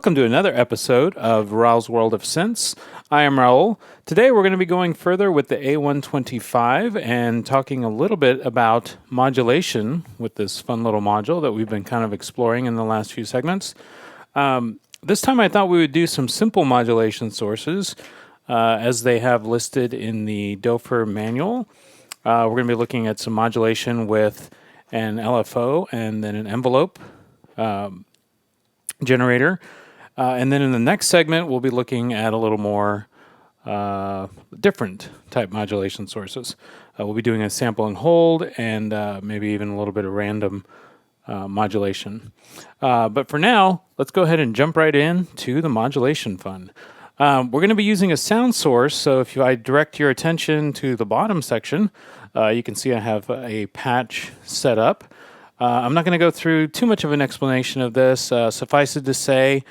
Welcome to another episode of Raul's World of Synths. I am Raul. Today we're going to be going further with the A125 and talking a little bit about modulation with this fun little module that we've been kind of exploring in the last few segments. This time I thought we would do some simple modulation sources as they have listed in the Doepfer manual. We're going to be looking at some modulation with an LFO and then an envelope generator. And then in the next segment, we'll be looking at a little more different type modulation sources. We'll be doing a sample and hold and maybe even a little bit of random modulation. But for now, let's go ahead and jump right in to the modulation fun. We're going to be using a sound source, so if I direct your attention to the bottom section, you can see I have a patch set up. I'm not going to go through too much of an explanation of this. Suffice it to say,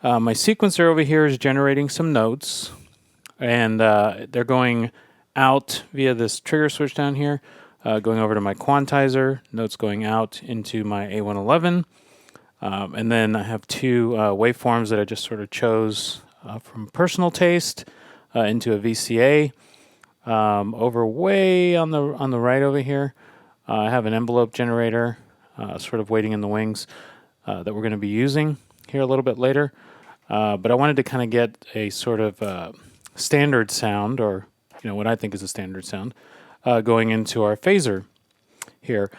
my sequencer over here is generating some notes, and they're going out via this trigger switch down here, going over to my quantizer, notes going out into my A111, and then I have two waveforms that I just sort of chose from personal taste into a VCA. Over way on the right over here, I have an envelope generator, sort of waiting in the wings, that we're going to be using here a little bit later. But I wanted to kind of get a sort of standard sound, or what I think is a standard sound, going into our phaser here.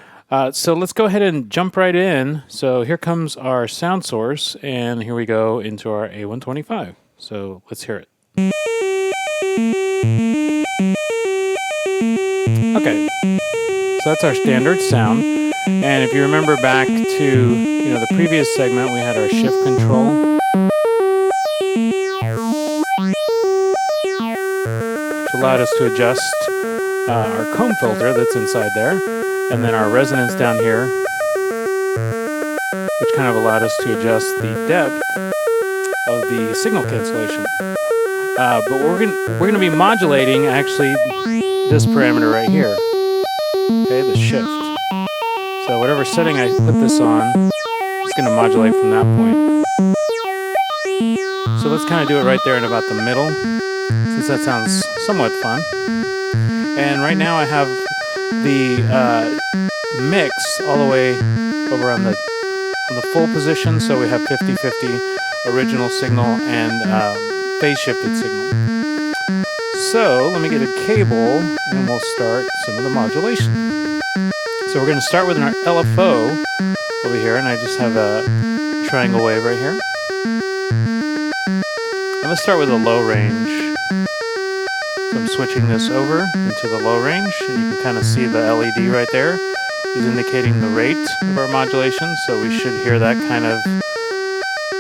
So let's go ahead and jump right in. So here comes our sound source, and here we go into our A125. So let's hear it. Okay, so that's our standard sound. And if you remember back to the previous segment, we had our shift control, which allowed us to adjust our comb filter that's inside there, and then our resonance down here, which kind of allowed us to adjust the depth of the signal cancellation. But we're going to be modulating actually this parameter right here, okay, the shift. So whatever setting I put this on, it's going to modulate from that point. So let's kind of do it right there in about the middle, since that sounds somewhat fun. And right now I have the mix all the way over on the full position, so we have 50-50 original signal and phase shifted signal. So let me get a cable and we'll start some of the modulation. So we're going to start with our LFO over here, and I just have a triangle wave right here. I'm going to start with a low range. So I'm switching this over into the low range, and you can kind of see the LED right there is indicating the rate of our modulation, so we should hear that kind of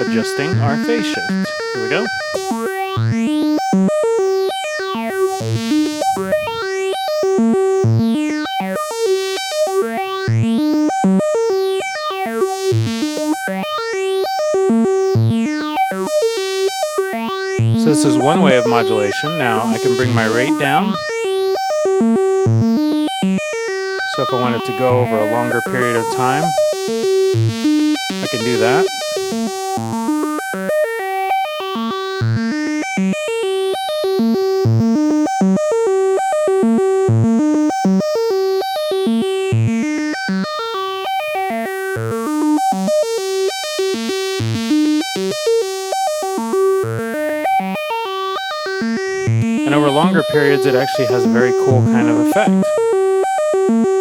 adjusting our phase shift. Here we go. So this is one way of modulation. Now I can bring my rate down. So if I wanted to go over a longer period of time, I can do that. And over longer periods, it actually has a very cool kind of effect,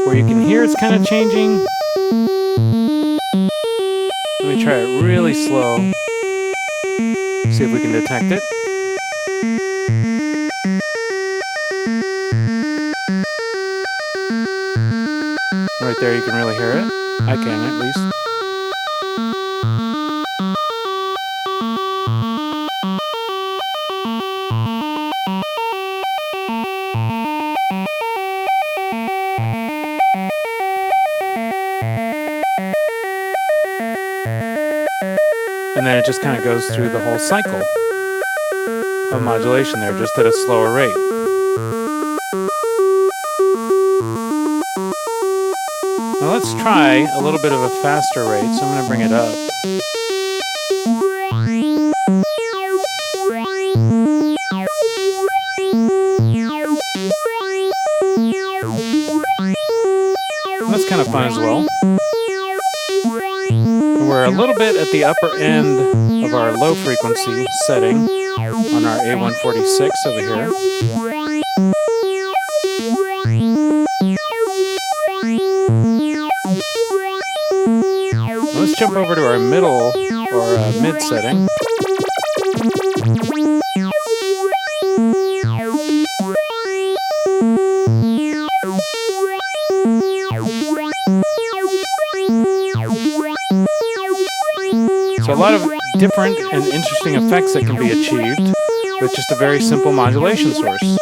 where you can hear it's kind of changing. Let me try it really slow, see if we can detect it. Right there, you can really hear it. I can, at least. And then it just kind of goes through the whole cycle of modulation there, just at a slower rate. Now let's try a little bit of a faster rate, so I'm going to bring it up. kind of fun as well. We're a little bit at the upper end of our low frequency setting on our A146 over here. Let's jump over to our middle or mid setting. So a lot of different and interesting effects that can be achieved with just a very simple modulation source.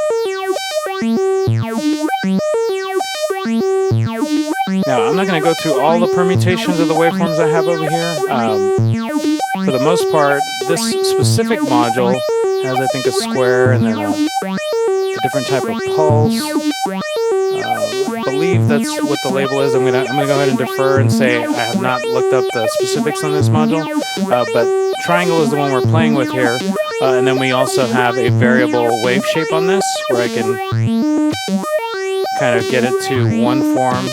Now, I'm not going to go through all the permutations of the waveforms I have over here. For the most part, this specific module has, I think, a square and then a different type of pulse. I believe that's what the label is. I'm gonna go ahead and defer and say I have not looked up the specifics on this module, but triangle is the one we're playing with here, and then we also have a variable wave shape on this where I can kind of get it to one form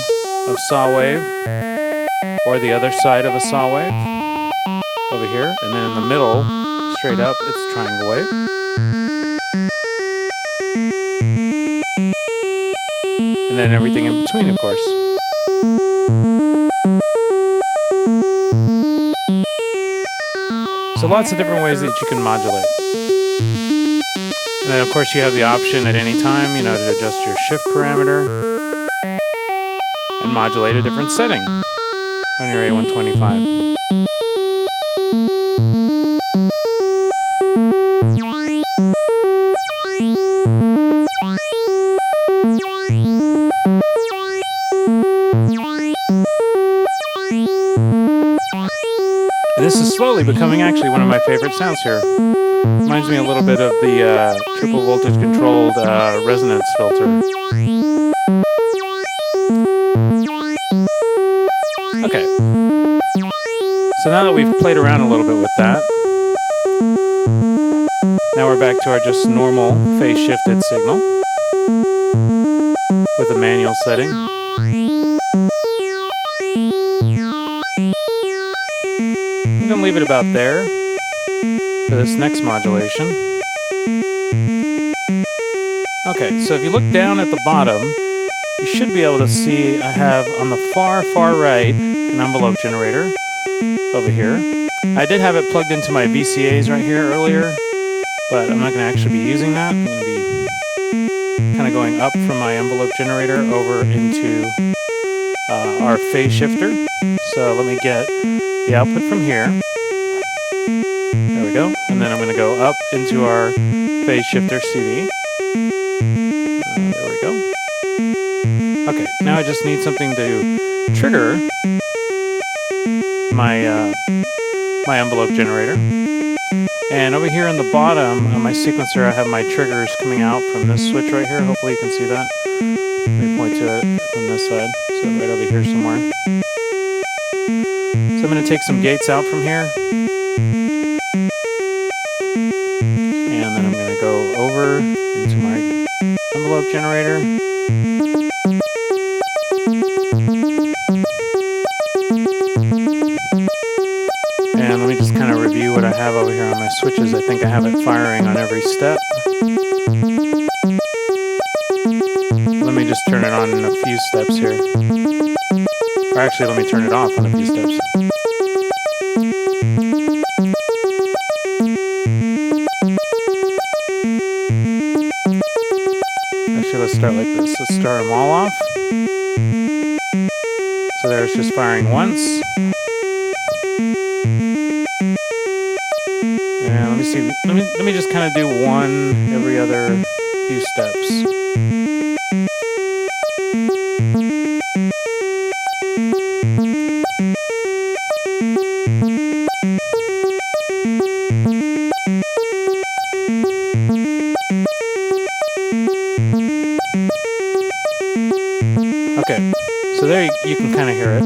of saw wave or the other side of a saw wave over here, and then in the middle, straight up, it's triangle wave. And then everything in between, of course. So lots of different ways that you can modulate. And then, of course, you have the option at any time, you know, to adjust your shift parameter and modulate a different setting on your A125. This is slowly becoming actually one of my favorite sounds here. Reminds me a little bit of the triple voltage controlled resonance filter. Okay. So now that we've played around a little bit with that, now we're back to our just normal phase shifted signal with a manual setting. I'm going to leave it about there for this next modulation. Okay, so if you look down at the bottom, you should be able to see I have on the far right an envelope generator over here. I did have it plugged into my VCAs right here earlier, but I'm not going to actually be using that. I'm going to be kind of going up from my envelope generator over into our phase shifter. So let me get the output from here. There we go. And then I'm going to go up into our phase shifter CD. There we go. Okay, now I just need something to trigger my my envelope generator. And over here on the bottom on my sequencer, I have my triggers coming out from this switch right here. Hopefully you can see that. Let me point to it from this side. So right over here somewhere. So I'm going to take some gates out from here. And then I'm going to go over into my envelope generator. And let me just kind of review what I have over here on my switches. I think I have it firing on every step. Let me just turn it on in a few steps here. Or actually, let me turn it off on a few steps. Actually, let's start like this. Let's start them all off. So there it's just firing once. And let me see. Let me just kind of do one every other few steps. Okay, so there you can kind of hear it.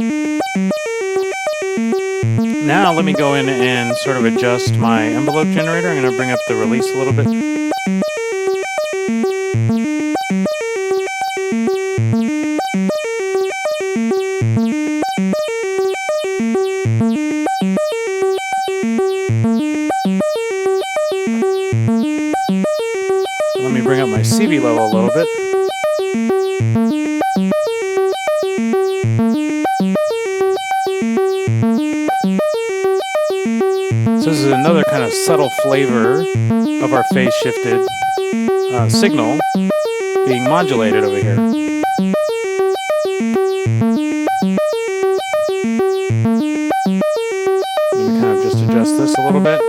Now let me go in and sort of adjust my envelope generator. I'm going to bring up the release a little bit. little bit. So this is another kind of subtle flavor of our phase shifted signal being modulated over here. Let me kind of just adjust this a little bit.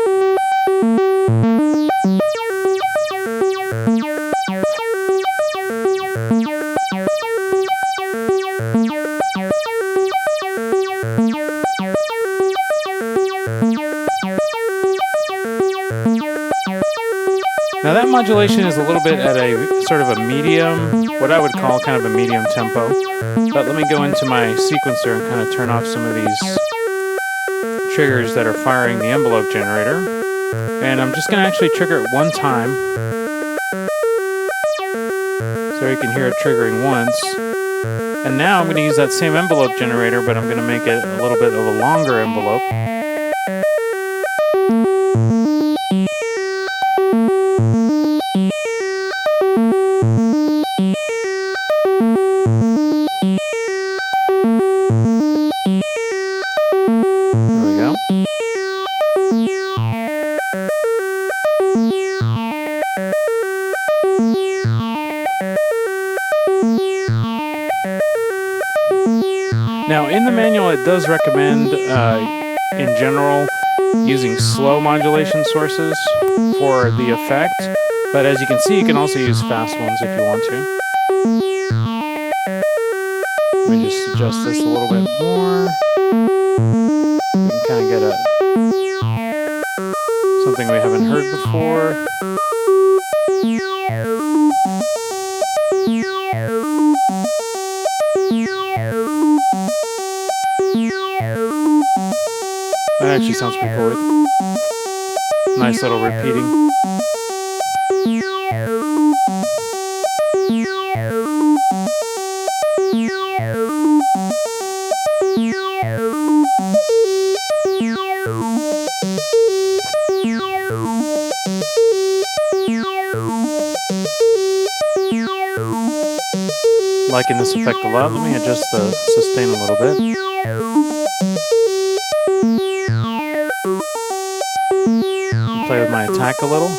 Now that modulation is a little bit at a sort of a medium, what I would call kind of a medium tempo. But let me go into my sequencer and kind of turn off some of these triggers that are firing the envelope generator. And I'm just going to actually trigger it one time. So you can hear it triggering once. And now I'm going to use that same envelope generator, but I'm going to make it a little bit of a longer envelope. Now, in the manual, it does recommend, in general, using slow modulation sources for the effect, but as you can see, you can also use fast ones if you want to. Let me just adjust this a little bit more. You can kind of get something we haven't heard before. That actually sounds pretty cool. Nice little repeating. Liking this effect a lot. Let me adjust the sustain a little bit. Play with my attack a little.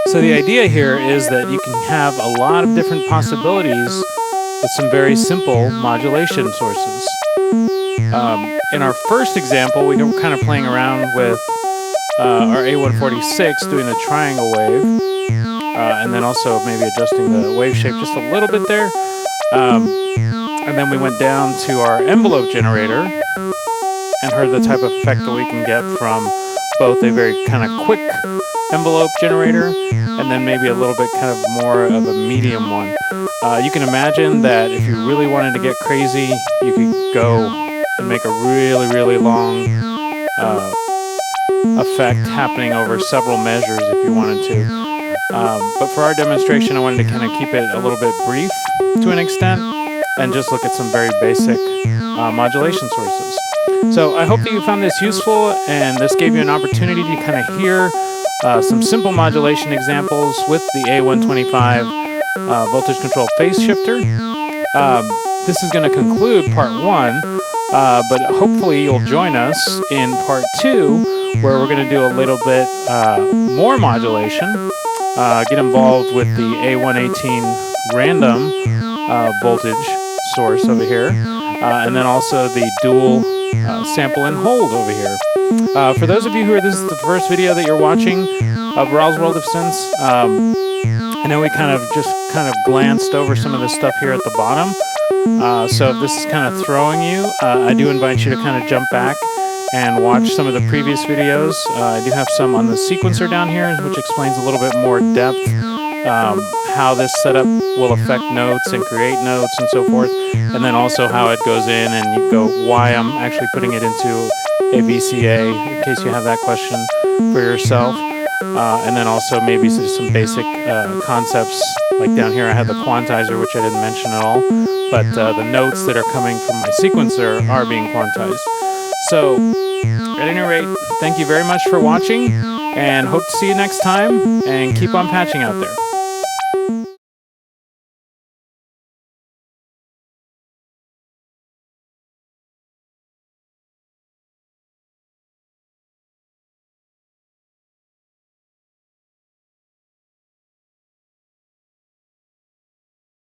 So the idea here is that you can have a lot of different possibilities with some very simple modulation sources. In our first example, we were kind of playing around with our A146 doing a triangle wave, and then also maybe adjusting the wave shape just a little bit there. And then we went down to our envelope generator and heard the type of effect that we can get from both a very kind of quick envelope generator and then maybe a little bit kind of more of a medium one. You can imagine that if you really wanted to get crazy, you could go and make a really, really long effect happening over several measures if you wanted to. But for our demonstration, I wanted to kind of keep it a little bit brief to an extent and just look at some very basic modulation sources. So I hope that you found this useful and this gave you an opportunity to kind of hear some simple modulation examples with the A125 voltage control phase shifter. This is going to conclude part 1, but hopefully you'll join us in part 2 where we're going to do a little bit more modulation, get involved with the A118 random voltage source over here, and then also the dual sample and hold over here. For those of you who this is the first video that you're watching of Raul's World of Synths, I know we kind of glanced over some of the stuff here at the bottom. So if this is kind of throwing you, I do invite you to kind of jump back and watch some of the previous videos. I do have some on the sequencer down here, which explains a little bit more depth, how this setup will affect notes and create notes and so forth, and then also how it goes in and you go why I'm actually putting it into a VCA in case you have that question for yourself, and then also maybe some basic concepts. Like down here I have the quantizer, which I didn't mention at all, but the notes that are coming from my sequencer are being quantized. So At any rate, thank you very much for watching, and hope to see you next time, and keep on patching out there.